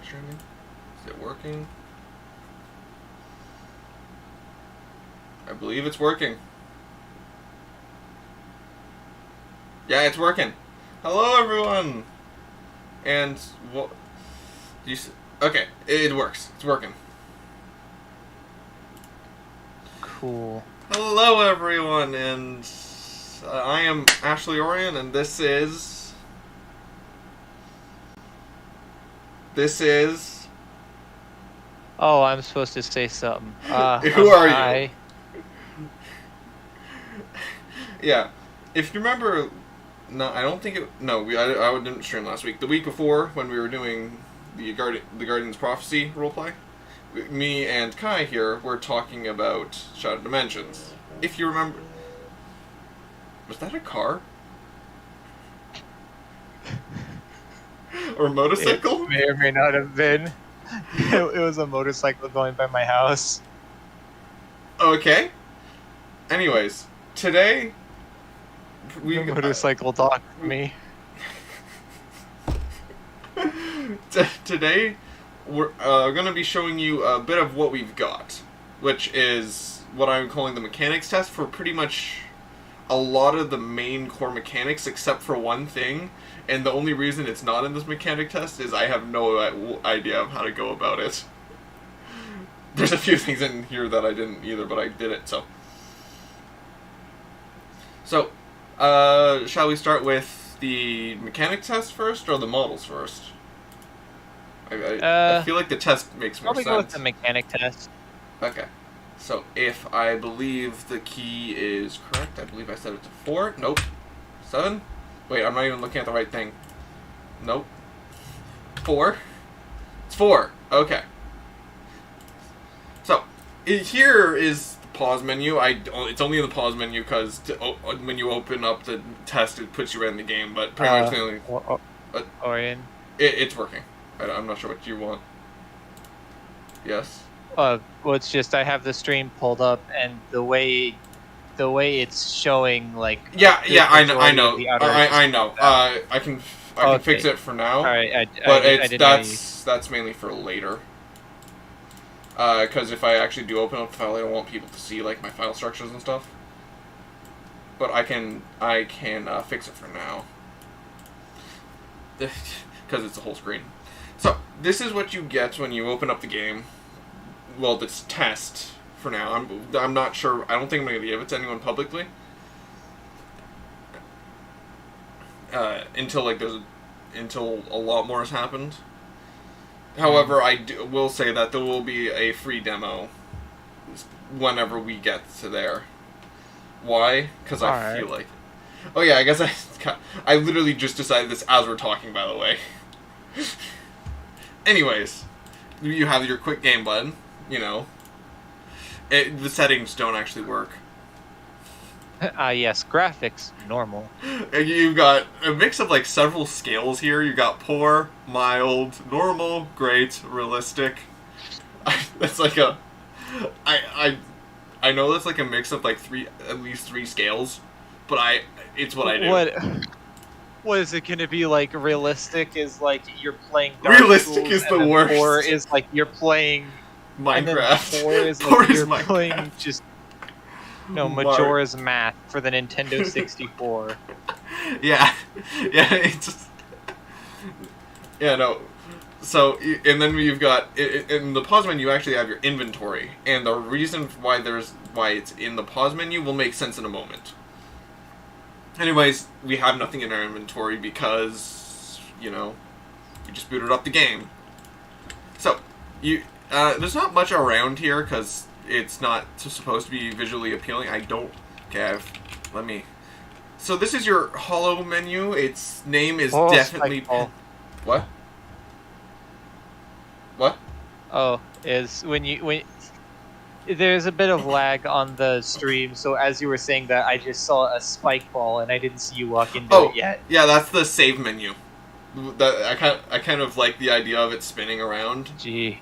streaming. Is it working? I believe it's working. Yeah, it's working. Hello, everyone. And what? Okay, it works. It's working. Cool. Hello, everyone, and I am Ashley Orion, and this is. Oh, I'm supposed to say something. Who are you? Yeah, if you remember, no, I don't think it. No, I didn't stream last week. The week before, when we were doing the Guardian's Prophecy roleplay, me and Kai here were talking about Shattered Dimensions. If you remember, was that a car or a motorcycle? It may or may not have been. It was a motorcycle going by my house. Okay. Anyways, today the motorcycle talked to me. Today we're going to be showing you a bit of what we've got, which is what I'm calling the mechanics test for pretty much a lot of the main core mechanics, except for one thing. And the only reason it's not in this mechanic test is I have no idea of how to go about it. There's a few things in here that I didn't either, but I did it, so. So, shall we start with the mechanic test first, or the models first? I feel like the test makes more sense. Probably go with the mechanic test. Okay. So, if I believe the key is correct, I believe I set it to 4. Nope. 7? Wait, I'm not even looking at the right thing. Nope. 4? It's 4. Okay. So, here is the pause menu. It's only in the pause menu because when you open up the test, it puts you right in the game. But pretty much the only. Orion. It's working. I'm not sure what you want. Yes. Well, it's just I have the stream pulled up, and the way it's showing, like I know. I know. I can fix it for now. All right, but that's mainly for later. Because if I actually do open up the file, I don't want people to see like my file structures and stuff. But I can fix it for now. Because it's a whole screen. So this is what you get when you open up the game. Well, this test. For now, I'm not sure. I don't think I'm going to give it to anyone publicly until a lot more has happened. However, I will say that there will be a free demo whenever we get to there. Why? Because I feel like. Oh yeah, I guess I literally just decided this as we're talking. By the way. Anyways, you have your quick game button. You know. The settings don't actually work. Yes, graphics, normal. You've got a mix of like several scales here. You got poor, mild, normal, great, realistic. That's like a... I know that's like a mix of like at least three scales, but it's what I do. What is it going to be like? Realistic is like you're playing Dark Realistic Souls, is the worst. Poor is like you're playing... Minecraft. Four is like you're playing just Majora's Math for the Nintendo 64. Yeah, it's no. So and then you've got in the pause menu. You actually have your inventory, and the reason why it's in the pause menu will make sense in a moment. Anyways, we have nothing in our inventory because we just booted up the game. So there's not much around here because it's not supposed to be visually appealing. Let me. So this is your hollow menu. Its name is definitely. What? What? Oh, is when there's a bit of lag on the stream. So as you were saying that, I just saw a spike ball and I didn't see you walk into it yet. Yeah, that's the save menu. I kind of like the idea of it spinning around. Gee,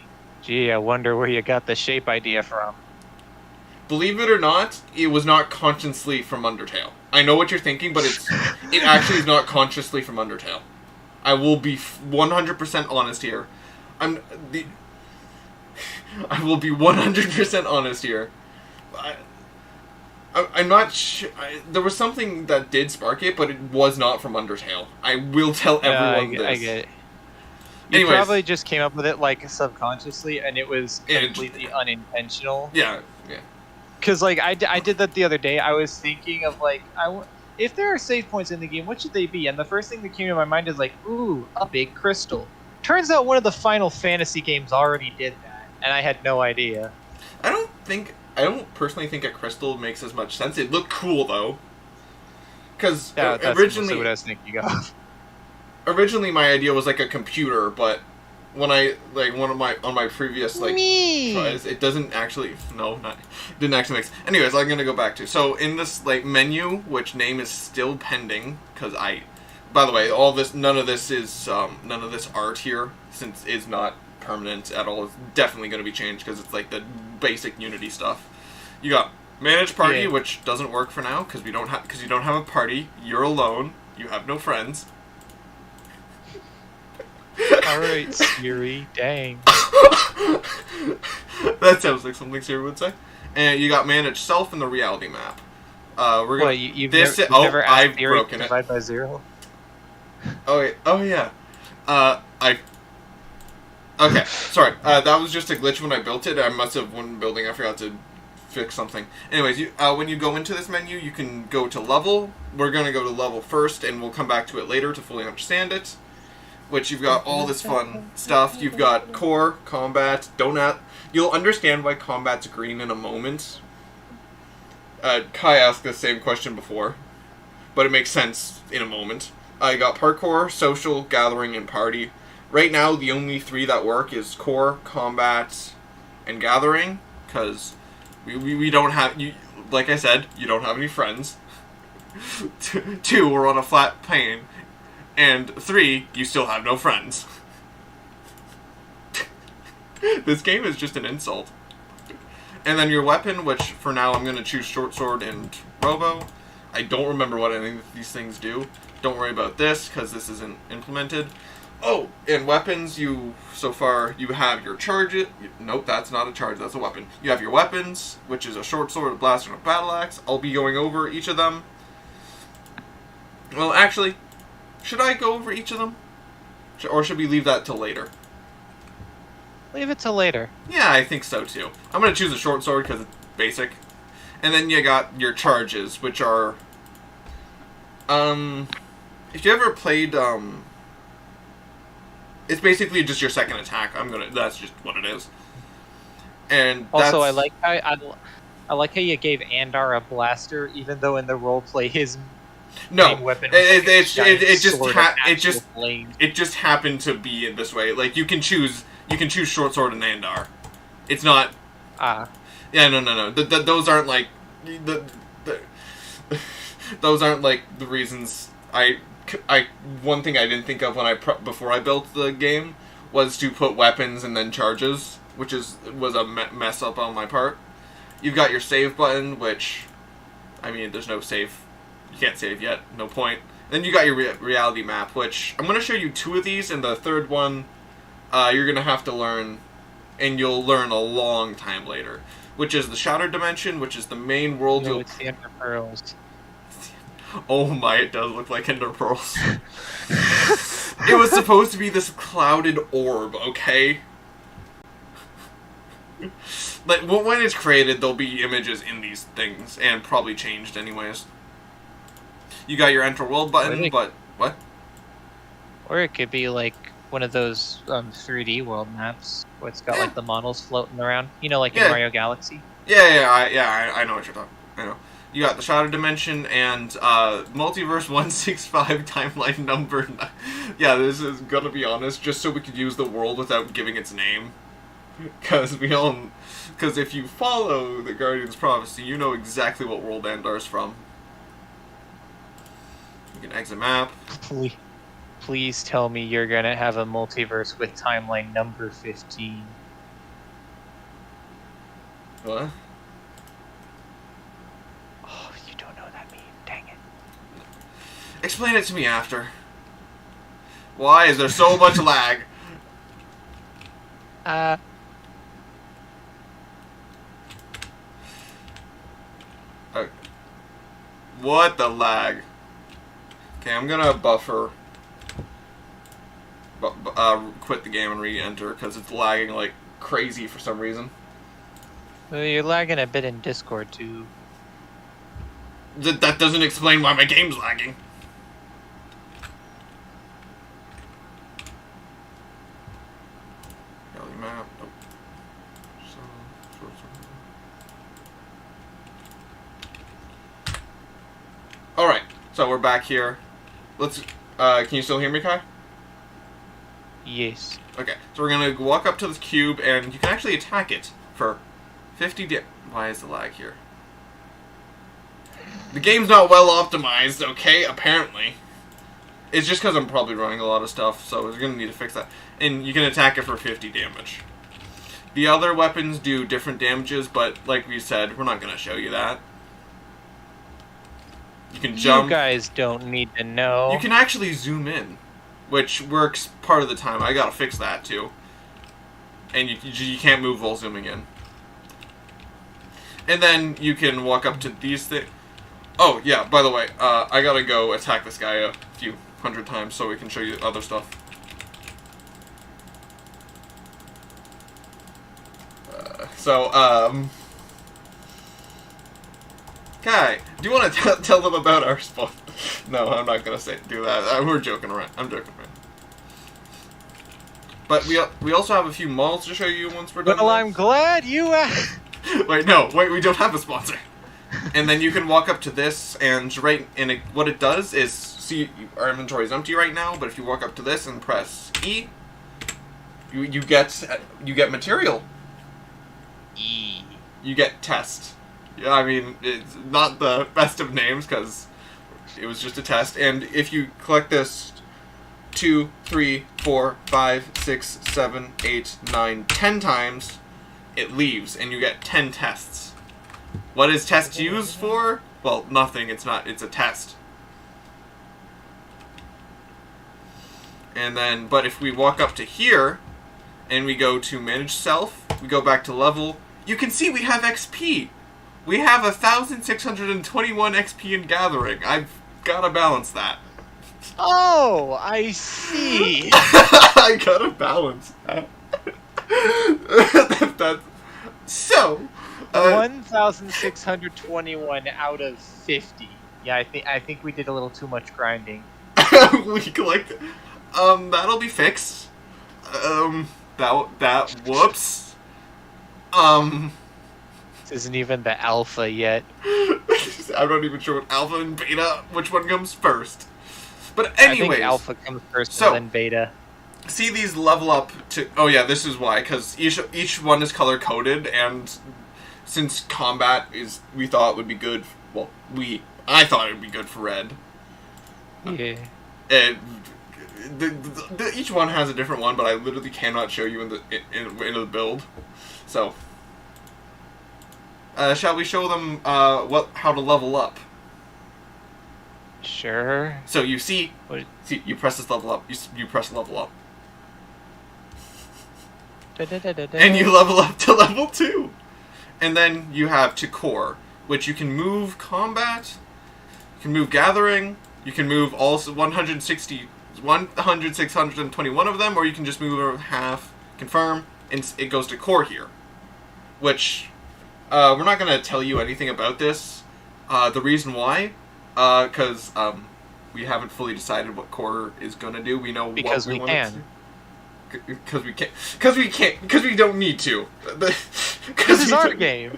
I wonder where you got the shape idea from. Believe it or not, it was not consciously from Undertale. I know what you're thinking, but it actually is not consciously from Undertale. I will be 100% honest here. I'm the. I will be 100% honest here. I'm not sure. There was something that did spark it, but it was not from Undertale. I will tell everyone this. I get it. You Anyways, probably just came up with it like subconsciously, and it was completely unintentional. Yeah. Because like I did that the other day. I was thinking of like if there are save points in the game, what should they be? And the first thing that came to my mind is like, ooh, a big crystal. Turns out one of the Final Fantasy games already did that, and I had no idea. I don't personally think a crystal makes as much sense. It looked cool though. Because originally, what I was thinking of. Originally, my idea was like a computer, but when I on my previous tries, it doesn't actually didn't actually make sense. Anyways, I'm gonna go back to in this menu, which name is still pending because by the way, none of this art here since is not permanent at all. It's definitely going to be changed because it's like the basic Unity stuff. You got manage party, which doesn't work for now because you don't have a party. You're alone. You have no friends. Alright, Siri, dang. That sounds like something Siri would say. And you got manage self and the reality map. We're gonna. You've never asked I've Siri broken to divide by 0? Oh yeah. Okay, sorry. That was just a glitch when I built it. I must have, when building, I forgot to fix something. Anyways, when you go into this menu, you can go to level. We're going to go to level first, and we'll come back to it later to fully understand it. Which you've got all this fun stuff. You've got core, combat, donut. You'll understand why combat's green in a moment. Kai asked the same question before, but it makes sense in a moment. I got parkour, social, gathering, and party. Right now, the only 3 that work is core, combat, and gathering, because we don't have, like I said, you don't have any friends. 2, we're on a flat plane. And 3, you still have no friends. This game is just an insult. And then your weapon, which for now I'm going to choose short sword and robo. I don't remember what any of these things do. Don't worry about this, because this isn't implemented. Oh, and weapons, so far you have your charge. Nope, that's not a charge, that's a weapon. You have your weapons, which is a short sword, a blaster, and a battle axe. I'll be going over each of them. Well, actually, should I go over each of them? Or should we leave that till later? Leave it till later. Yeah, I think so too. I'm going to choose a short sword because it's basic. And then you got your charges, which are... if you ever played... it's basically just your second attack. That's just what it is. And also, I like how you gave Andar a blaster, even though in the roleplay his main weapon was it just happened to be in this way. Like you can choose short sword and Andar. It's not. Yeah, no. Those aren't like those aren't like the reasons one thing I didn't think of when before I built the game was to put weapons and then charges, which was a mess up on my part. You've got your save button, which, I mean, there's no save. You can't save yet. No point. Then you got your reality map, which I'm going to show you 2 of these, and the third one you're going to have to learn, and you'll learn a long time later, which is the Shattered Dimension, which is the main world. No, it's the Ender Pearls. Oh my, it does look like Ender Pearls. It was supposed to be this clouded orb, okay? Like, when it's created, there'll be images in these things, and probably changed anyways. You got your Enter World button, but... What? Or it could be like one of those 3D world maps, where it's got like the models floating around. You know, like in Mario Galaxy? I know what you're talking about. I know. You got the Shattered Dimension and Multiverse 165 timeline number 9. Yeah, this is gonna be honest, just so we could use the world without giving its name. Because if you follow the Guardian's Prophecy, you know exactly what world Andar's from. You can exit map. Please tell me you're gonna have a multiverse with timeline number 15. What? Oh, you don't know that meme. Dang it. Explain it to me after. Why is there so much lag? What the lag? Okay, I'm gonna buffer. Quit the game and re-enter because it's lagging like crazy for some reason. Well, you're lagging a bit in Discord too. That doesn't explain why my game's lagging. Galley map. Nope. Alright, so we're back here. Let's, can you still hear me, Kai? Yes. Okay, so we're gonna walk up to this cube, and you can actually attack it for 50 Why is the lag here? The game's not well optimized, okay, apparently. It's just because I'm probably running a lot of stuff, so we're gonna need to fix that. And you can attack it for 50 damage. The other weapons do different damages, but like we said, we're not gonna show you that. You can jump. You guys don't need to know. You can actually zoom in, which works part of the time. I gotta fix that too. And you can't move while zooming in. And then you can walk up to these things. Oh yeah, by the way, I gotta go attack this guy a few hundred times so we can show you other stuff. Kai, do you want to tell them about our spawn? No, I'm not gonna do that. We're joking around. I'm joking around. But we also have a few malls to show you once we're done. Well, I'm glad you. Wait, we don't have a sponsor. And then you can walk up to this, and what it does is, see, our inventory is empty right now. But if you walk up to this and press E, you get material. E. You get test. Yeah, I mean, it's not the best of names because it was just a test. And if you collect this 2, 3, 4, 5, 6, 7, 8, 9, 10 times, it leaves, and you get 10 tests. What is test used for? Well, nothing. It's a test. And then, but if we walk up to here, and we go to manage self, we go back to level, you can see we have XP. We have 1,621 XP in gathering. I've gotta balance that. Oh, I see. I gotta balance that. That's so. 1,621 out of 50. Yeah, I think we did a little too much grinding. We collected. That'll be fixed. Whoops. This isn't even the alpha yet. I'm not even sure what alpha and beta, which one comes first. But anyways. I think alpha comes first so, and then beta. See these level up to... Oh yeah, this is why, because each one is color-coded, and since combat is... We thought would be good... Well, I thought it would be good for red. Yeah. And each one has a different one, but I literally cannot show you in the build. So... shall we show them how to level up? Sure. So you see, you press this level up. You press level up, and you level up to level 2. And then you have to core, which you can move combat, you can move gathering, you can move also 621 of them, or you can just move half. Confirm, and it goes to core here, which. We're not going to tell you anything about this. The reason why, because we haven't fully decided what core is going to do. We know because what we we want can. Because we can't. Because we can't. Because we don't need to. This is our game.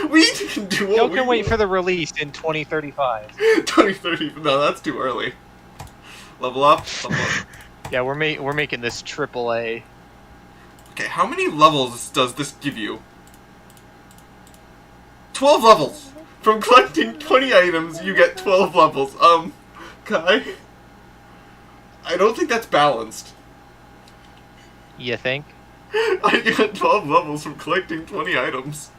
We can do what Y'all we can wait want. for the release in 2035. 2030. No, that's too early. Level up. Level up. Yeah, we're making this AAA. Okay, how many levels does this give you? 12 levels! From collecting 20 items, you get 12 levels. Kai? I don't think that's balanced. You think? I get 12 levels from collecting 20 items.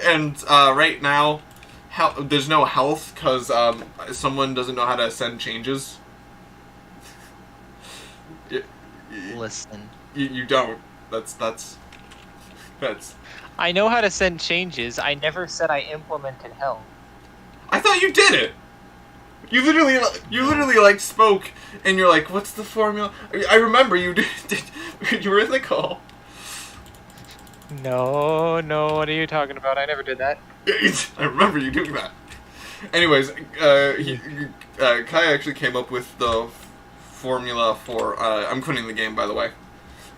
And, right now, there's no health, because, someone doesn't know how to send changes. Y- Listen. You don't. That's. I know how to send changes. I never said I implemented health. I thought you did it. You literally like spoke, and you're like, "What's the formula?" I remember you did. You were in the call. No, what are you talking about? I never did that. I remember you doing that. Anyways, Kai actually came up with the formula for. I'm quitting the game, by the way.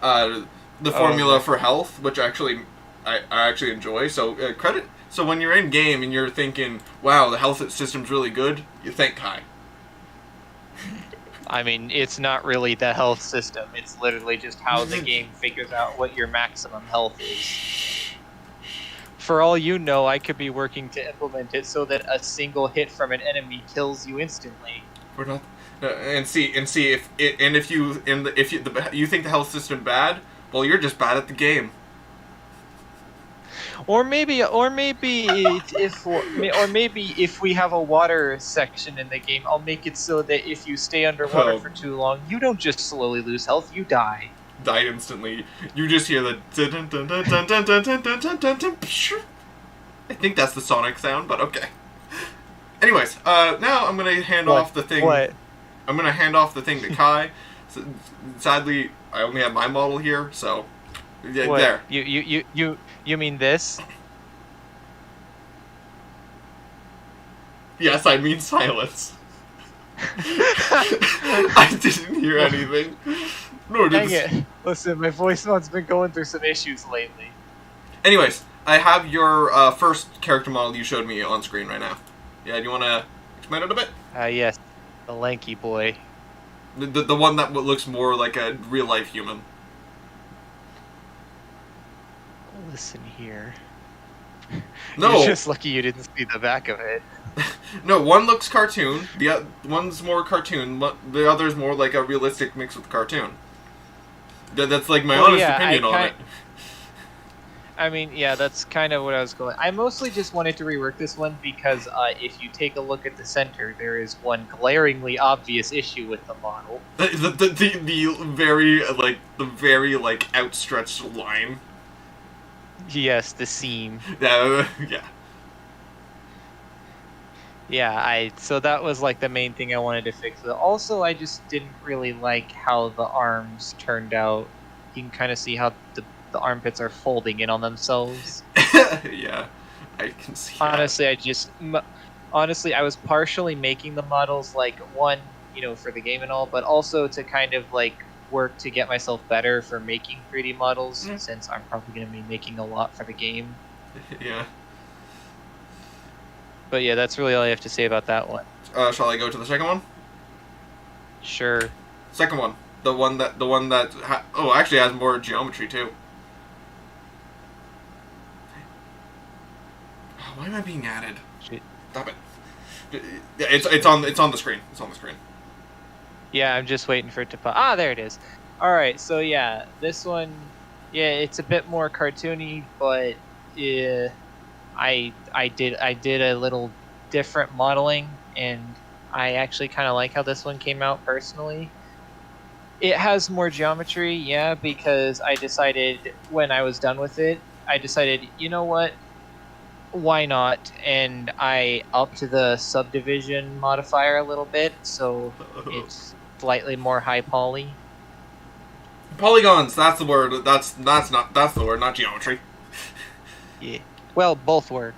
The formula for health, which actually I actually enjoy. So credit. So when you're in game and you're thinking, "Wow, the health system's really good," you thank Kai. I mean, it's not really the health system. It's literally just how the game figures out what your maximum health is. For all you know, I could be working to implement it so that a single hit from an enemy kills you instantly. We're not. And see if you think the health system bad, well, you're just bad at the game. Or maybe if we have a water section in the game, I'll make it so that if you stay underwater for too long, you don't just slowly lose health, you die. Die instantly. You just hear the dun dun dun dun dun dun dun dun dun dun dun. I think that's the Sonic sound, but okay. Anyways, now I'm gonna hand off the thing. What? I'm gonna hand off the thing to Kai. Sadly, I only have my model here, so yeah, what? there. You mean this? Yes, I mean silence. I didn't hear anything. Nor did Dang it. Listen, my voice mode's been going through some issues lately. Anyways, I have your first character model you showed me on screen right now. Yeah, do you want to explain it a bit? Yes. The lanky boy. The one that looks more like a real-life human. Listen here. No. You're just lucky you didn't see the back of it. No, one looks cartoon. The one's more cartoon. The other's more like a realistic mix with cartoon. That's like my honest opinion on it. I mean, yeah, that's kind of what I was going. I mostly just wanted to rework this one because if you take a look at the center, there is one glaringly obvious issue with the model. The very outstretched line. Yes, the seam. Yeah. Yeah, so that was like the main thing I wanted to fix. Also, I just didn't really like how the arms turned out. You can kind of see how the armpits are folding in on themselves. Yeah, I can see. Honestly, I was partially making the models like one, for the game and all, but also to kind of like work to get myself better for making 3D models, since I'm probably going to be making a lot for the game. Yeah. But yeah, that's really all I have to say about that one. Shall I go to the second one? Sure. Second one, the one that actually has more geometry too. Why am I being added? Shit. Stop it. Yeah, it's on the screen. It's on the screen. Yeah, I'm just waiting for it to pop. Ah, there it is. All right, so yeah, this one, yeah, it's a bit more cartoony, but yeah, I did a little different modeling, and I actually kind of like how this one came out personally. It has more geometry, yeah, because I decided when I was done with it, you know what? Why not? And I upped the subdivision modifier a little bit, so it's slightly more high poly. Polygons, that's the word. That's the word, not geometry. Yeah. Well, both work.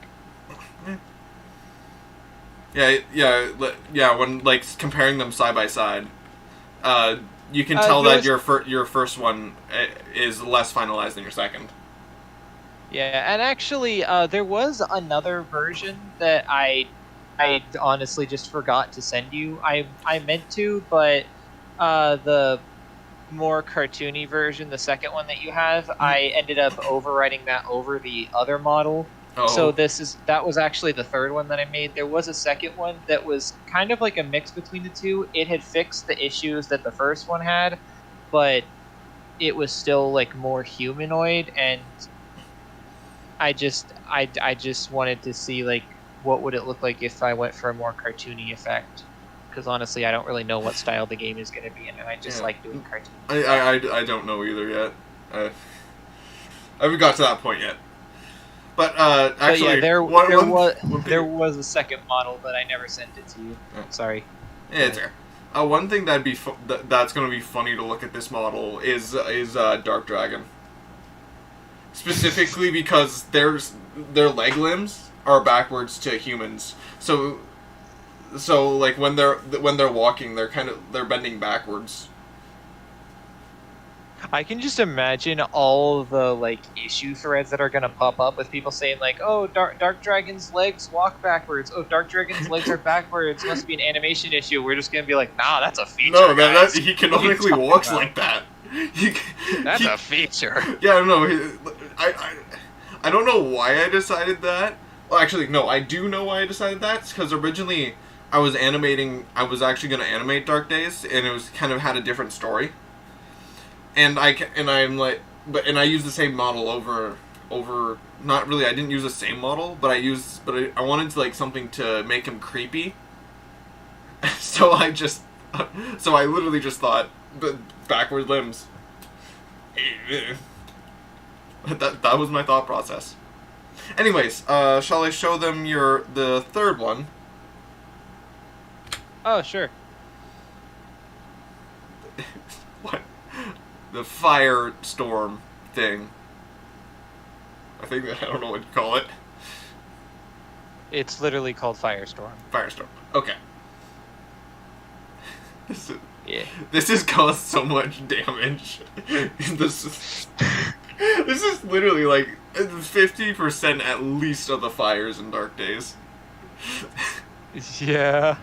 Yeah. When like comparing them side by side, you can tell that your first one is less finalized than your second. Yeah, and actually, there was another version that I honestly just forgot to send you. I meant to, but the more cartoony version, the second one that you have, I ended up overwriting that over the other model. Oh. So that was actually the third one that I made. There was a second one that was kind of like a mix between the two. It had fixed the issues that the first one had, but it was still like more humanoid, and I just wanted to see like what would it look like if I went for a more cartoony effect, because honestly, I don't really know what style the game is going to be in, and I just like doing cartoons. I don't know either yet. I haven't got to that point yet. But actually, there was a second model, but I never sent it to you. Yeah. Sorry. Yeah, it's there. One thing that's going to be funny to look at this model is Dark Dragon. Specifically because their leg limbs are backwards to humans. So like when they're walking, they're bending backwards. I can just imagine all the like issue threads that are gonna pop up with people saying like, "Oh, Dark Dragon's legs walk backwards. Oh, Dark Dragon's legs are backwards. Must be an animation issue." We're just gonna be like, "Nah, that's a feature." No, guys. he canonically walks like that. That's a feature. Yeah, no, I don't know why I decided that. Well, actually, no, I do know why I decided that. It's because originally I was actually going to animate Dark Days, and it was kind of had a different story. And I used the same model over. Not really. I didn't use the same model, but I wanted to like something to make him creepy. So I literally just thought the backward limbs. That was my thought process. Anyways, shall I show them the third one? Oh, sure. What? The firestorm thing. I don't know what you call it. It's literally called Firestorm. Firestorm. Okay. This has caused so much damage. This is literally like 50% at least of the fires in Dark Days. Yeah.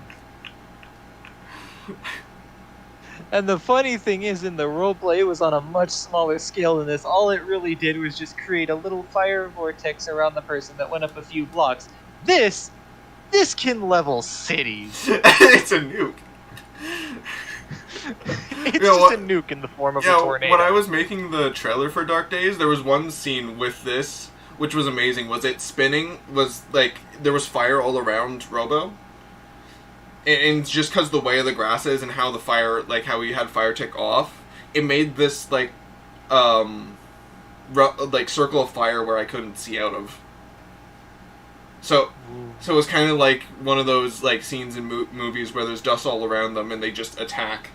And the funny thing is, in the roleplay, it was on a much smaller scale than this. All it really did was just create a little fire vortex around the person that went up a few blocks. This can level cities. It's a nuke. It's just a nuke in the form of a tornado. When I was making the trailer for Dark Days, there was one scene with this, which was amazing. Was it spinning? Was like there was fire all around Robo, and just because the way of the grass is and how the fire, like how we had fire tick off, it made this like circle of fire where I couldn't see out of. So it was kind of like one of those like scenes in movies where there's dust all around them and they just attack.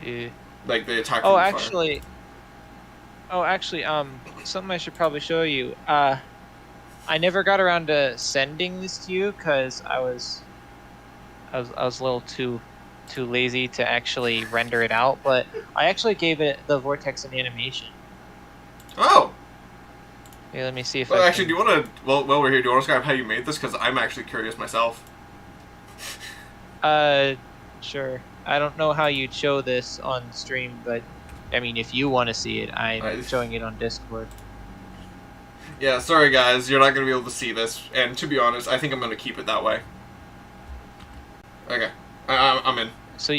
Yeah. Like they attack. Oh, actually, something I should probably show you. I never got around to sending this to you because I was a little too lazy to actually render it out. But I actually gave it the vortex and animation. Oh. Yeah, let me see if. Well, actually, do you want to? Well, while we're here, do you want to describe how you made this? Because I'm actually curious myself. Sure. I don't know how you'd show this on stream, but I mean, if you want to see it, I'm showing it on Discord. Yeah, sorry guys, you're not going to be able to see this, and to be honest, I think I'm going to keep it that way. Okay, I'm in. So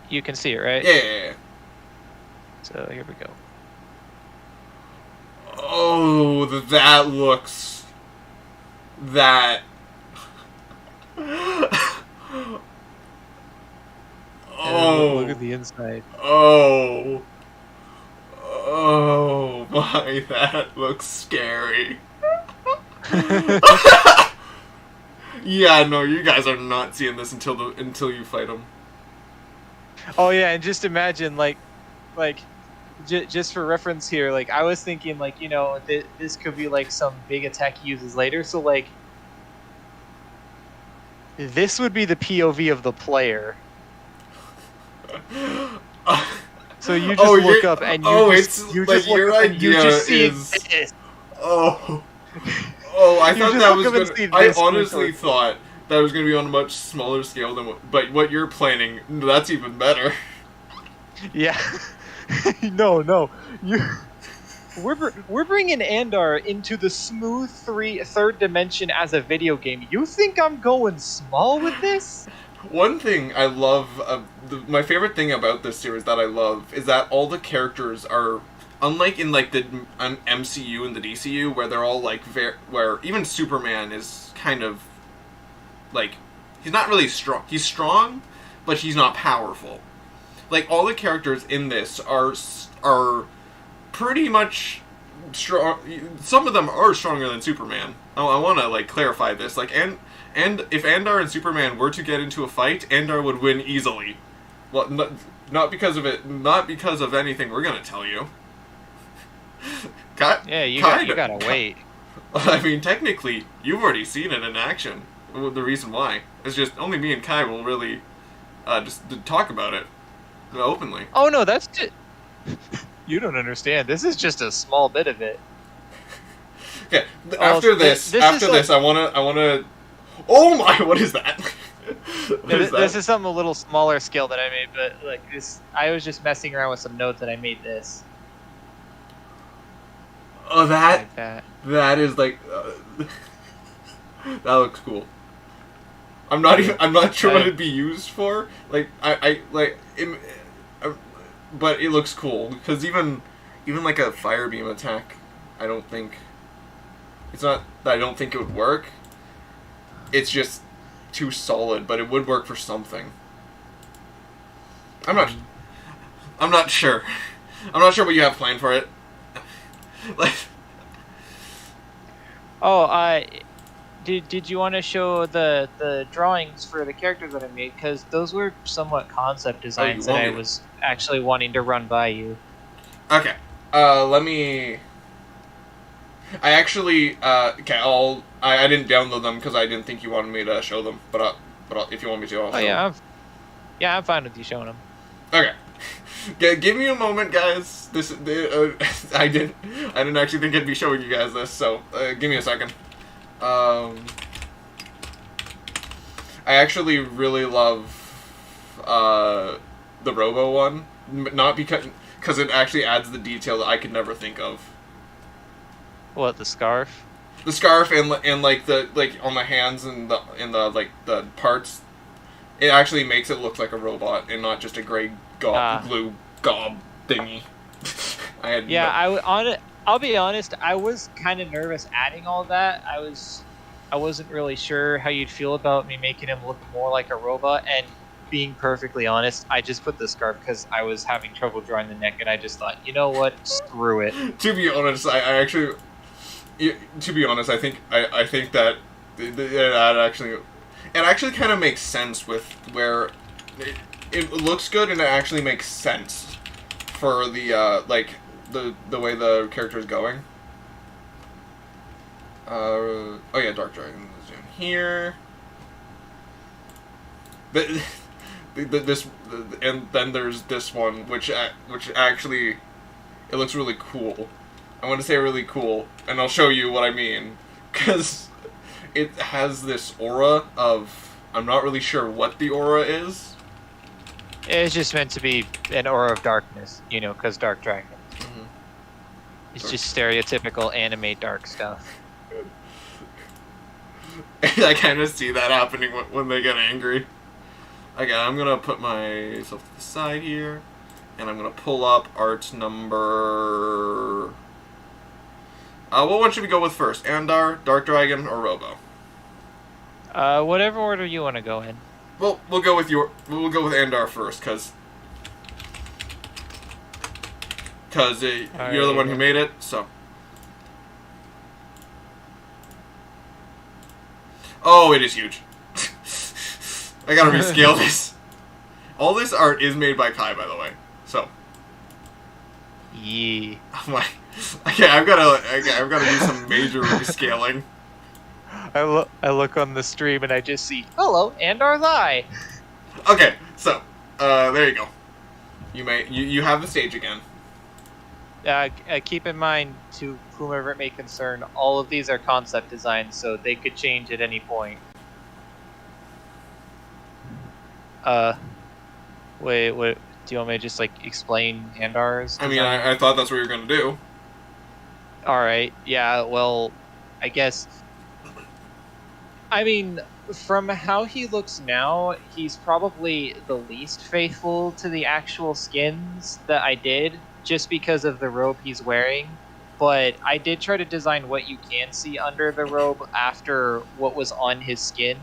you can see it, right? Yeah. So here we go. Oh, that looks... That... Oh. Look at the inside. Oh my, that looks scary. Yeah, no, you guys are not seeing this until you fight him. Oh yeah, and just imagine just for reference here, like I was thinking like, you know, this could be like some big attack he uses later, so like this would be the POV of the player. So you just look up and you just see this. Oh, I thought that was gonna. I honestly thought that was gonna be on a much smaller scale than but what you're planning. That's even better. Yeah. No. We're bringing Andar into the smooth third dimension as a video game. You think I'm going small with this? One thing I love, my favorite thing about this series that I love is that all the characters are, unlike in like the MCU and the DCU, where they're all like where even Superman is kind of like he's not really strong. He's strong, but he's not powerful. Like, all the characters in this are pretty much strong. Some of them are stronger than Superman. I want to, like, clarify this. Like, and if Andar and Superman were to get into a fight, Andar would win easily. Well, not because of it. Not because of anything we're gonna tell you. You gotta wait. I mean, technically, you've already seen it in action. The reason why it's just only me and Kai will really just talk about it openly. Oh no, that's just... You don't understand. This is just a small bit of it. Okay, after this, I wanna. Oh my! What is that? This is something a little smaller scale that I made, but like this, I was just messing around with some notes and I made this. Oh, like that. That is like that looks cool. I'm not sure what it'd be used for. Like but it looks cool because even like a fire beam attack, I don't think it would work. It's just too solid, but it would work for something. I'm not sure. I'm not sure what you have planned for it. Like, did you want to show the drawings for the characters that I made? Because those were somewhat concept designs that I was actually wanting to run by you. Okay. Let me. I actually. Okay. I didn't download them because I didn't think you wanted me to show them. But if you want me to, I'll show them. I'm fine with you showing them. Okay. Give me a moment, guys. I didn't actually think I'd be showing you guys this, so give me a second. I actually really love the Robo one, not because it actually adds the detail that I could never think of. What, the scarf? The scarf and like on the hands and the like the parts, it actually makes it look like a robot and not just a gray glue gob thingy. I'll be honest, I was kind of nervous adding all that. I wasn't really sure how you'd feel about me making him look more like a robot, and being perfectly honest, I just put the scarf because I was having trouble drawing the neck, and I just thought, you know what, screw it. To be honest, I think that it actually kind of makes sense with where it looks good, and it actually makes sense for the the way the character is going. Oh yeah, Dark Dragon is in here. And then there's this one, which actually it looks really cool. I want to say really cool, and I'll show you what I mean, because it has this aura of, I'm not really sure what the aura is. It's just meant to be an aura of darkness, because Dark Dragon. Mm-hmm. It's just stereotypical anime dark stuff. I kind of see that happening when they get angry. Okay, I'm going to put myself to the side here, and I'm going to pull up art number... what one should we go with first? Andar, Dark Dragon, or Robo? Whatever order you want to go in. Well, we'll go with Andar first, because you're the one who made it, so. Oh, it is huge. I gotta rescale this. All this art is made by Kai, by the way. So. Yeah. Oh my. Okay, I've gotta do some major rescaling. I look on the stream and I just see, hello, Andar's eye. Okay, so there you go. You have the stage again. Keep in mind, to whomever it may concern, all of these are concept designs, so they could change at any point. Wait, what? Do you want me to just explain Andar's design? I mean, I thought that's what you were gonna do. All right, yeah. Well, I guess. I mean, from how he looks now, he's probably the least faithful to the actual skins that I did, just because of the robe he's wearing. But I did try to design what you can see under the robe after what was on his skin.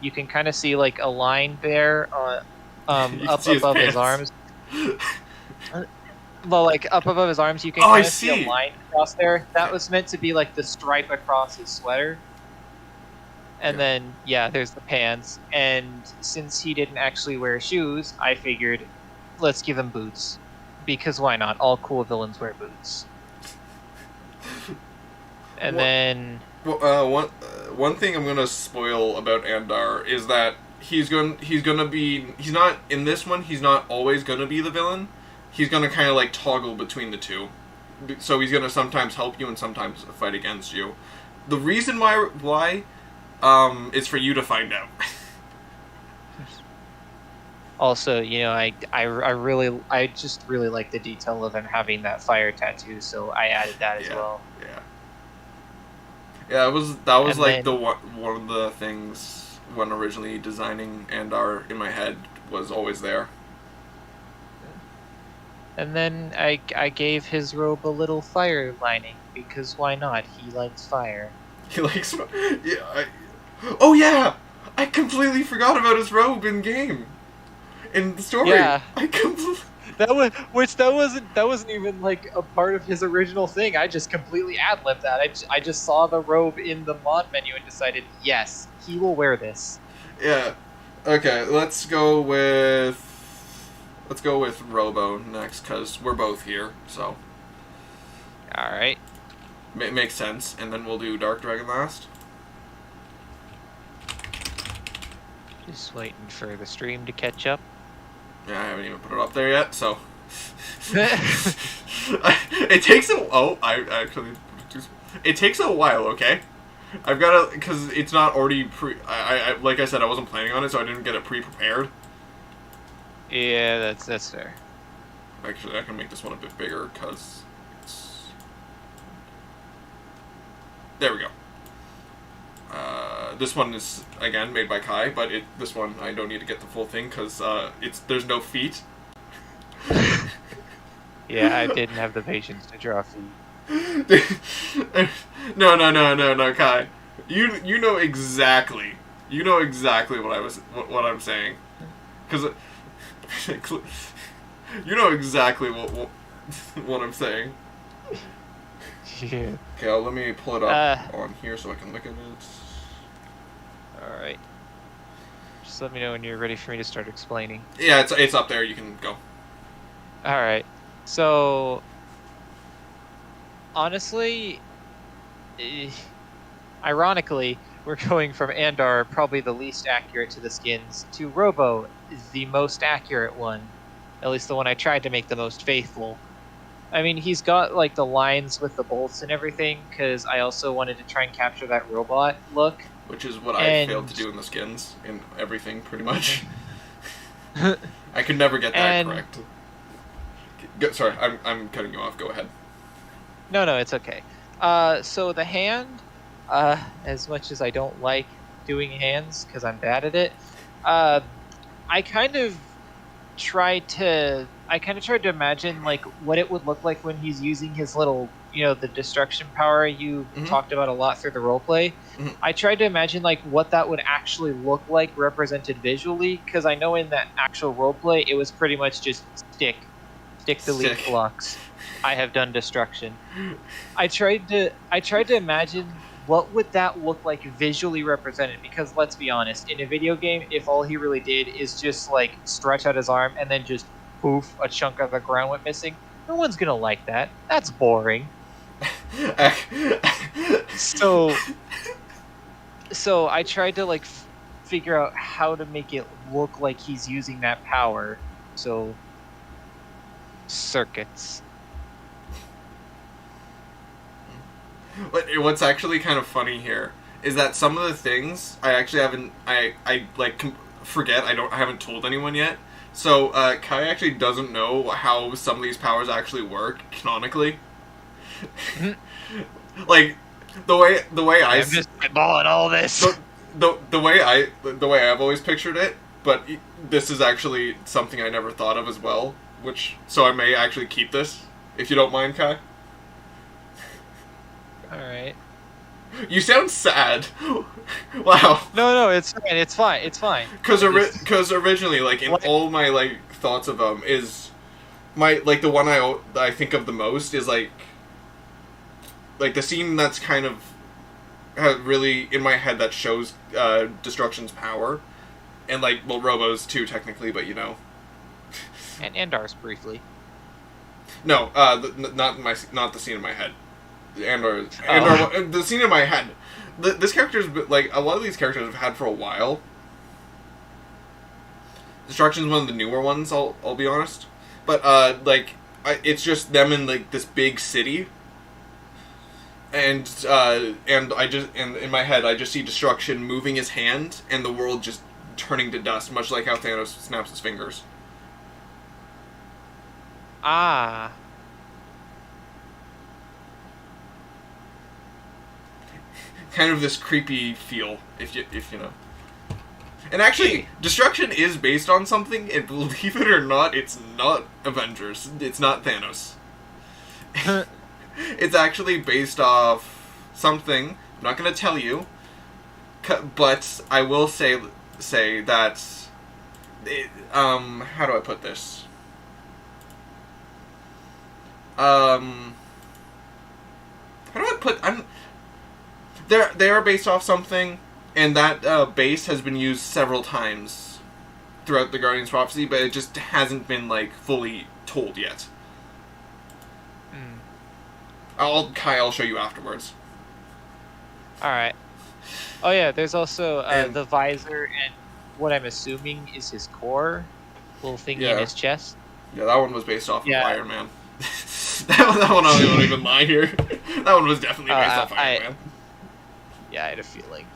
you can kind of see like a line there You can up see his above his pants. arms. Well, like up above his arms, you can Oh, I kind of see a see. line across there. That was meant to be like the stripe across his sweater. And Yeah. then, yeah, there's the pants. And since he didn't actually wear shoes, I figured, let's give him boots. Because why not? All cool villains wear boots. And What- then, Well, one thing I'm gonna spoil about Andar is that he's not in this one. He's not always gonna be the villain. He's gonna kind of like toggle between the two. So he's gonna sometimes help you and sometimes fight against you. The reason why is for you to find out. also, you know, I just really like the detail of him having that fire tattoo, so I added that as well. Yeah. Yeah, that was And like then- one of the things when originally designing Andar in my head was always there. And then I gave his robe a little fire lining, because why not? He likes fire. He likes, oh yeah, I completely forgot about his robe in game, in the story. Yeah. That wasn't even like a part of his original thing. I just completely ad-libbed that. I just saw the robe in the mod menu and decided, yes, he will wear this. Yeah. Okay, let's go with Robo next because we're both here, so All right. makes sense. And then we'll do Dark Dragon last. Just waiting for the stream to catch up. Yeah, I haven't even put it up there yet, so it takes it takes a while. Okay, I've got to because it's not already I like I said I wasn't planning on it, so I didn't get it pre-prepared. Yeah, that's fair. Actually, I can make this one a bit bigger because it's there. We go. This one is again made by Kai, but this one I don't need to get the full thing because there's no feet. Yeah, I didn't have the patience to draw feet. No, Kai. You know exactly. You know exactly what I'm saying, because you know exactly what I'm saying. Yeah. Okay, let me pull it up on here so I can look at it. All right. Just let me know when you're ready for me to start explaining. Yeah, it's up there. You can go. All right. So, honestly, ironically, we're going from Andar, probably the least accurate to the skins, to Robo, the most accurate one. At least the one I tried to make the most faithful. I mean, he's got like the lines with the bolts and everything, because I also wanted to try and capture that robot look. Which is what I failed to do in the skins, in everything, pretty much. I could never get that correct. Sorry, I'm cutting you off. Go ahead. No, it's okay. So the hand, as much as I don't like doing hands, because I'm bad at it, I kind of tried to imagine like what it would look like when he's using his little, the destruction power you talked about a lot through the roleplay. I tried to imagine like what that would actually look like represented visually, because I know in that actual roleplay it was pretty much just stick delete blocks. I have done destruction. I tried to imagine what would that look like visually represented, because let's be honest, in a video game, if all he really did is just like stretch out his arm and then just poof, a chunk of the ground went missing, no one's gonna like that. That's boring. So I tried to like figure out how to make it look like he's using that power. So circuits. What's actually kind of funny here is that some of the things I actually haven't forget. I haven't told anyone yet. So Kai actually doesn't know how some of these powers actually work canonically. Like the way I'm just spitballing all this. The way I've always pictured it, but this is actually something I never thought of as well. So I may actually keep this if you don't mind, Kai. All right. You sound sad. Wow. No, it's fine. It's fine. It's fine. Because originally, like, in all my, like, thoughts of them is my, like, the one I think of the most is, like the scene that's kind of really in my head that shows Destruction's power, and, like, well, Robo's too technically, but you know, and Andar's briefly. No, not the scene in my head. Andor, the scene in my head. This character's, like, a lot of these characters I've had for a while. Destruction's one of the newer ones, I'll be honest. But, it's just them in, like, this big city. And in my head, I just see Destruction moving his hand, and the world just turning to dust, much like how Thanos snaps his fingers. Ah. Kind of this creepy feel, if you know. And actually, Destruction is based on something, and believe it or not, it's not Avengers. It's not Thanos. It's actually based off something. I'm not going to tell you, but I will say that. How do I put this? How do I put? They are based off something, and that base has been used several times throughout the Guardians prophecy, but it just hasn't been, like, fully told yet. I'll show you afterwards. All right. Oh yeah, there's also the visor and what I'm assuming is his core, little thingy in his chest. Yeah, that one was based off of Iron Man. that one I won't even lie here. That one was definitely based off Iron Man. Yeah, I had a feeling.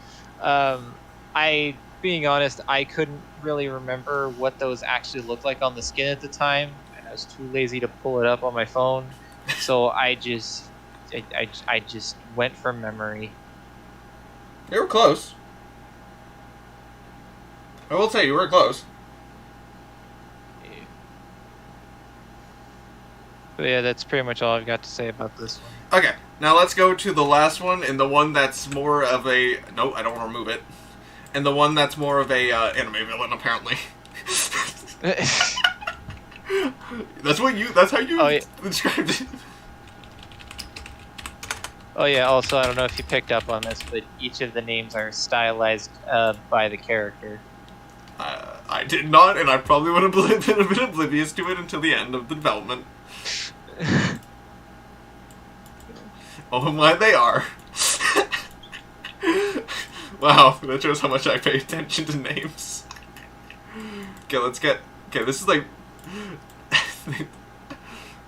Being honest, I couldn't really remember what those actually looked like on the skin at the time, and I was too lazy to pull it up on my phone. So I just went from memory. You were close. I will say you were close. But yeah, that's pretty much all I've got to say about this one. Okay, now let's go to the last one, and the one that's more of a... No, I don't want to remove it. And the one that's more of a anime villain, apparently. That's how you described it. Oh yeah, also, I don't know if you picked up on this, but each of the names are stylized by the character. I did not, and I probably would have been a bit oblivious to it until the end of the development. Oh my, they are. Wow, that shows how much I pay attention to names. Okay, this is like...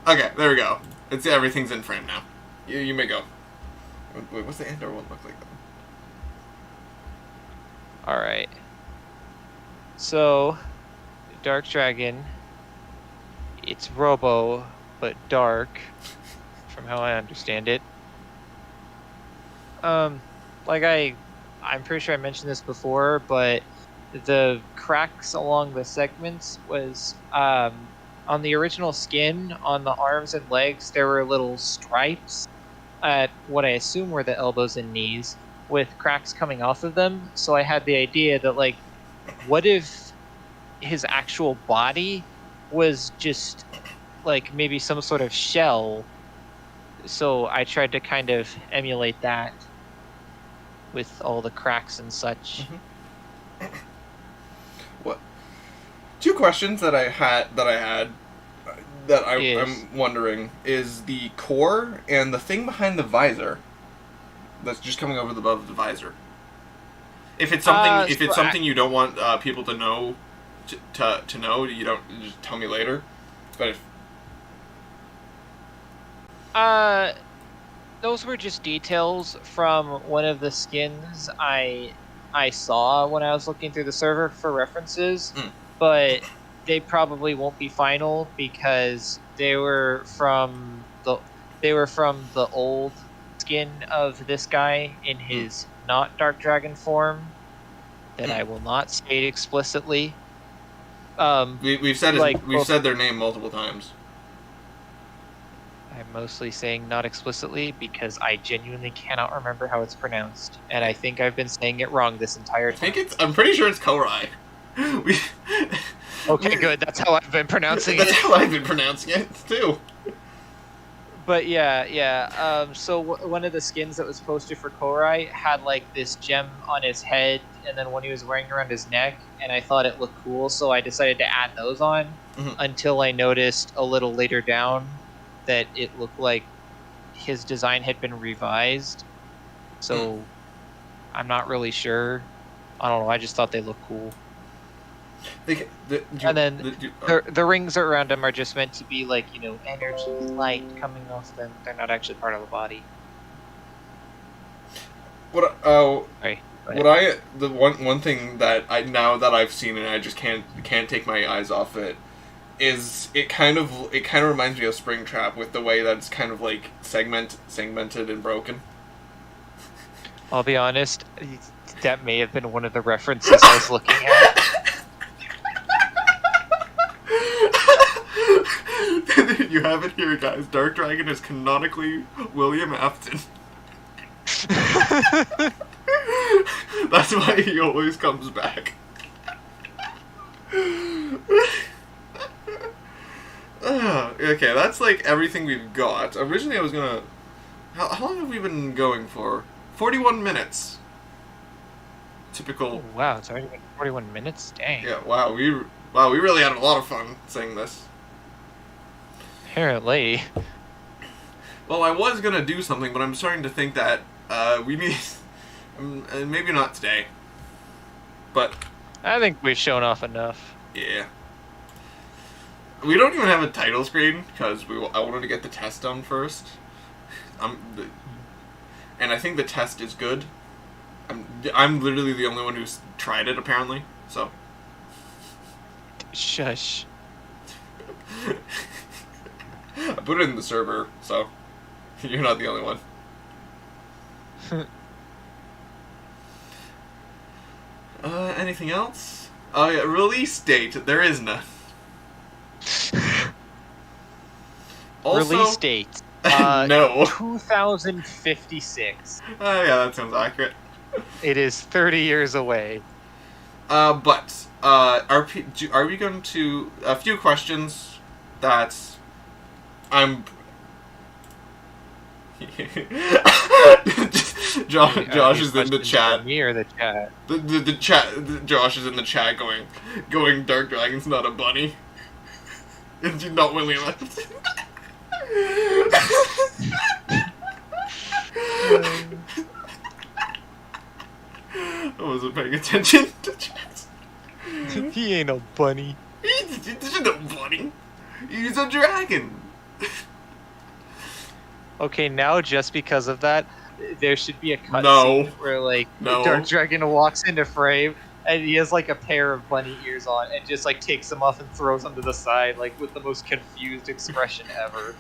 Okay, there we go. Everything's in frame now. You may go. Wait, what's the Andor one look like, though? Alright. So, Dark Dragon, it's Robo, but dark, from how I understand it. I'm pretty sure I mentioned this before, but the cracks along the segments was, on the original skin, on the arms and legs, there were little stripes at what I assume were the elbows and knees, with cracks coming off of them. So I had the idea that, like, what if his actual body was just, like, maybe some sort of shell? So I tried to kind of emulate that with all the cracks and such. Mm-hmm. What? Two questions that I had I'm wondering is the core and the thing behind the visor that's just coming over above the visor. If it's something, you don't want people to know to know, you don't just tell me later. But if those were just details from one of the skins I saw when I was looking through the server for references, but they probably won't be final because they were from the old skin of this guy in his not Dark Dragon form that I will not state explicitly. We've said their name multiple times. I'm mostly saying not explicitly because I genuinely cannot remember how it's pronounced, and I think I've been saying it wrong this entire time. I'm pretty sure it's Korai. Okay, good. That's how I've been pronouncing it. That's how I've been pronouncing it too. But yeah. So one of the skins that was posted for Korai had like this gem on his head, and then one he was wearing around his neck, and I thought it looked cool, so I decided to add those on. Until I noticed a little later down that it looked like his design had been revised. So I'm not really sure. I don't know. I just thought they looked cool. And then the rings around him are just meant to be like, energy, light coming off them. They're not actually part of the body. The one thing that I've seen and I just can't take my eyes off it is it kind of reminds me of Springtrap with the way that it's kind of like segmented and broken. I'll be honest, that may have been one of the references I was looking at. You have it here, guys. Dark Dragon is canonically William Afton. That's why he always comes back. Okay, that's like everything we've got. Originally I was gonna... How long have we been going for? 41 minutes. Typical... Oh, wow, it's already been 41 minutes? Dang. Yeah, wow, we really had a lot of fun saying this. Apparently. Well, I was gonna do something, but I'm starting to think that we need... maybe not today. But... I think we've shown off enough. Yeah. We don't even have a title screen, because I wanted to get the test done first. And I think the test is good. I'm literally the only one who's tried it, apparently, so... Shush. I put it in the server, so... You're not the only one. Anything else? Oh yeah, release date. There is none. Also, release date. No. 2056. Oh yeah, that sounds accurate. It is 30 years away. Are we going to... A few questions that I'm... Josh is in the chat. Me or the chat? The chat. Josh is in the chat going, Dark Dragon's not a bunny. It's not William. I wasn't paying attention to chat. He ain't no bunny. He's no bunny. He's a dragon. Okay, now just because of that, there should be a cutscene where Dark Dragon walks into frame and he has like a pair of bunny ears on and just like takes them off and throws them to the side like with the most confused expression ever.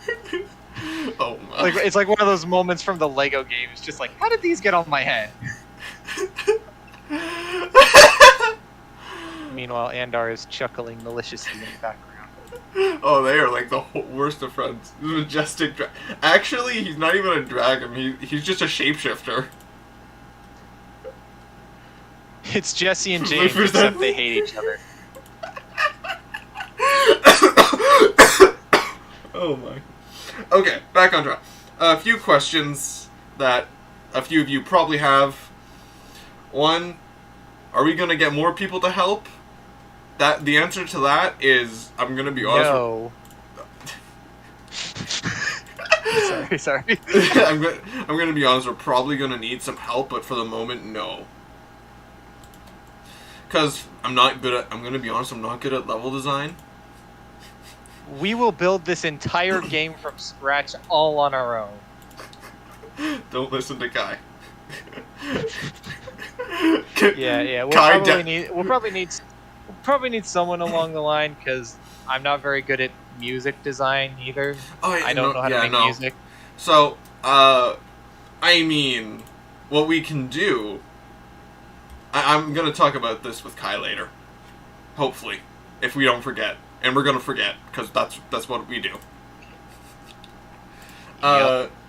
Oh my! Like it's like one of those moments from the Lego games, just like how did these get on my head? Meanwhile, Andar is chuckling maliciously in the background. Oh, they are like the worst of friends. Majestic dragon. Actually, he's not even a dragon. He's just a shapeshifter. It's Jesse and James, except they hate each other. Oh my. Okay, back on track. A few questions that a few of you probably have. One, are we gonna get more people to help? The answer to that is, I'm gonna be honest. No. Sorry. I'm gonna be honest. We're probably gonna need some help, but for the moment, no. Because I'm gonna be honest. I'm not good at level design. We will build this entire game from scratch, all on our own. Don't listen to Kai. Yeah. We'll probably need someone along the line because I'm not very good at music design either. Oh, yeah, I don't know how to make music. So, I mean, what we can do... I'm going to talk about this with Kai later. Hopefully. If we don't forget. And we're going to forget, because that's what we do.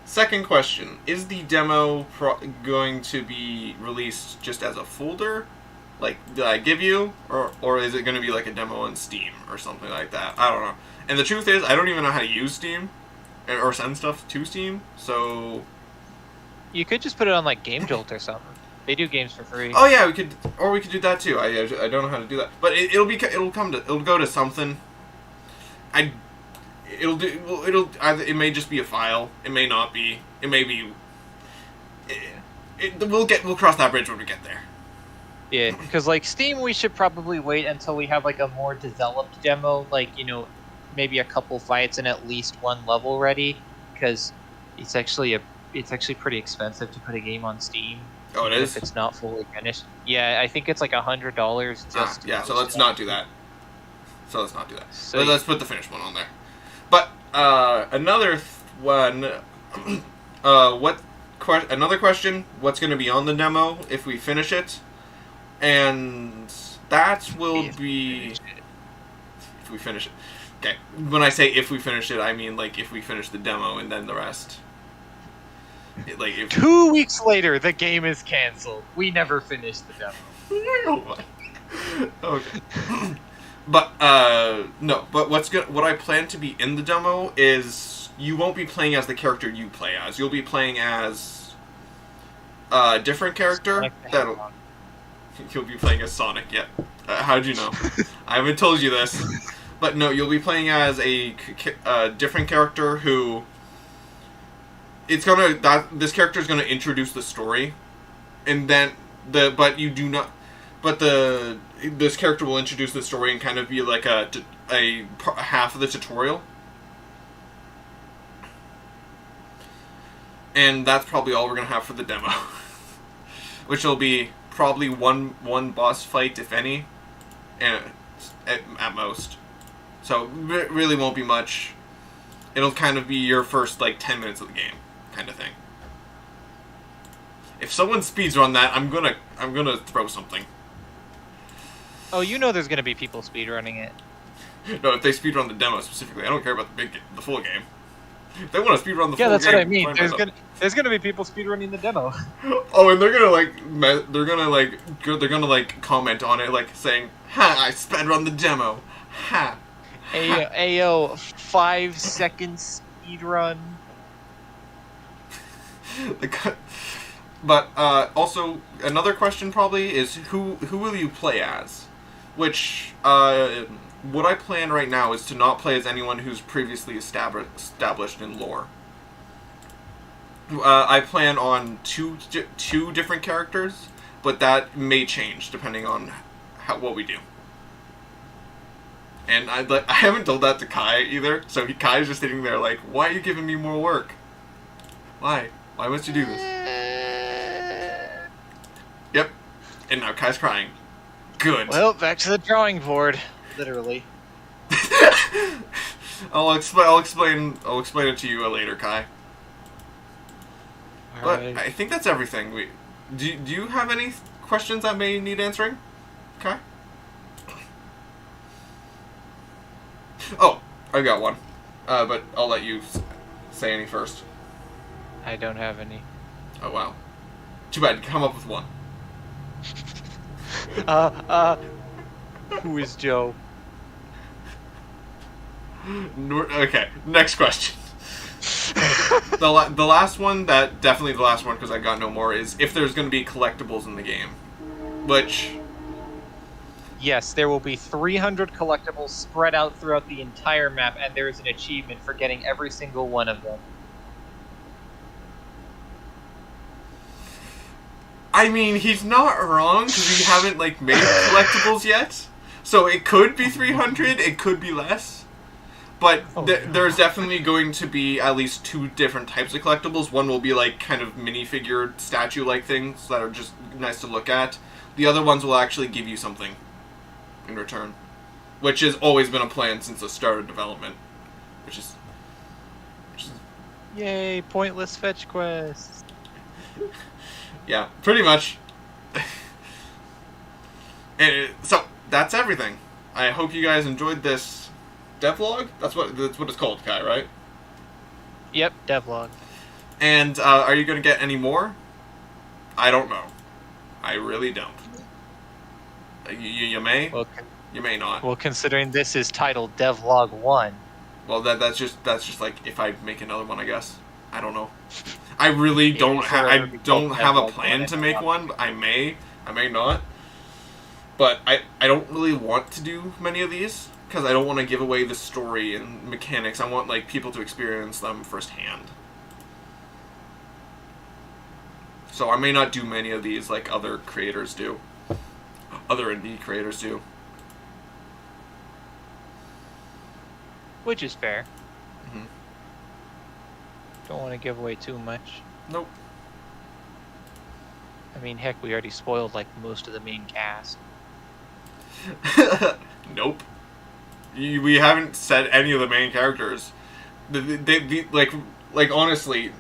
Second question: is the demo going to be released just as a folder, like did I give you, or is it going to be like a demo on Steam or something like that? I don't know. And the truth is, I don't even know how to use Steam or send stuff to Steam. So You could just put it on like Game Jolt or something. They do games for free. oh yeah, we could do that too. I don't know how to do that, but it'll go to something. It may just be a file. It may not be. It may be. We'll cross that bridge when we get there. Yeah, because like Steam, we should probably wait until we have like a more developed demo, like maybe a couple fights and at least one level ready, because it's actually pretty expensive to put a game on Steam. Oh, it is? If it's not fully finished. Yeah, I think it's like $100 just. Yeah, so let's not do that. So So let's put the finished one on there. But another one. Another question: what's going to be on the demo if we finish it? And that will be if we finish it. Okay, when I say if we finish it, I mean like if we finish the demo and then the rest. 2 weeks later, the game is canceled. We never finished the demo. Okay. But no. But what I plan to be in the demo is you won't be playing as the character you play as. You'll be playing as a different character. You'll be playing as Sonic. Yeah. How'd you know? I haven't told you this. But no, you'll be playing as a different character who. This character is gonna introduce the story, and then this character will introduce the story and kind of be like a half of the tutorial, and that's probably all we're gonna have for the demo, which will be probably one boss fight if any, and at most, so it really won't be much. It'll kind of be your first 10 minutes of the game. Kind of thing. If someone speedrun that, I'm gonna throw something. Oh, there's gonna be people speedrunning it. No, if they speedrun the demo specifically, I don't care about the full game. If they want to speedrun the full game, that's what I mean. There's gonna be people speedrunning the demo. Oh, and they're gonna comment on it saying, "Ha! I speedrun the demo. Ha!" Ayo, 5 seconds speedrun. But also another question probably is who will you play as? Which what I plan right now is to not play as anyone who's previously established in lore. I plan on two different characters, but that may change depending on what we do. And I haven't told that to Kai either, so Kai's just sitting there why are you giving me more work? Why? Why must you do this? Yep. And now Kai's crying. Good. Well, back to the drawing board. Literally. I'll explain it to you later, Kai. But Right. I think that's everything. Do you have any questions that may need answering, Kai? Oh, I got one. But I'll let you say any first. I don't have any. Oh wow. Too bad. Come up with one. Who is Joe? Okay. Next question. The last one, definitely the last one because I got no more, is if there's going to be collectibles in the game. Which... Yes, there will be 300 collectibles spread out throughout the entire map, and there is an achievement for getting every single one of them. I mean, he's not wrong, because we haven't, made collectibles yet. So it could be 300, it could be less. But there's definitely going to be at least 2 different types of collectibles. One will be, kind of minifigure statue-like things that are just nice to look at. The other ones will actually give you something in return. Which has always been a plan since the start of development. Which is... Yay, pointless fetch quests. Yeah, pretty much. So, that's everything. I hope you guys enjoyed this devlog. That's what it's called, Kai, right? Yep, Devlog. And are you going to get any more? I don't know. I really don't. You may. Well, You may not. well, considering this is titled Devlog 1. Well, that's just like if I make another one, I guess. I don't know. I really don't have. I don't have a plan to make one. But I may not. But I don't really want to do many of these because I don't want to give away the story and mechanics. I want like people to experience them firsthand. So I may not do many of these like other creators do. Other indie creators do. Which is fair. Mm-hmm. Don't want to give away too much. Nope. I mean, heck, we already spoiled like most of the main cast. Nope. We haven't said any of the main characters. Like honestly,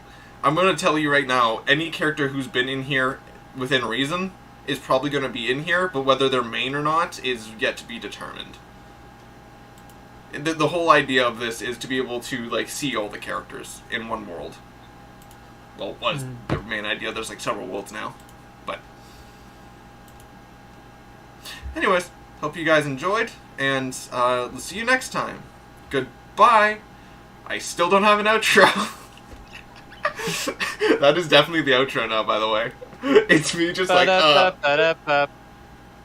I'm gonna tell you right now. Any character who's been in here within reason is probably gonna be in here, but whether they're main or not is yet to be determined. The whole idea of this is to be able to like see all the characters in one world. Well, was the main idea. There's like several worlds now, but anyways, hope you guys enjoyed, and see you next time. Goodbye. I still don't have an outro. That is definitely the outro now, by the way. It's me just like.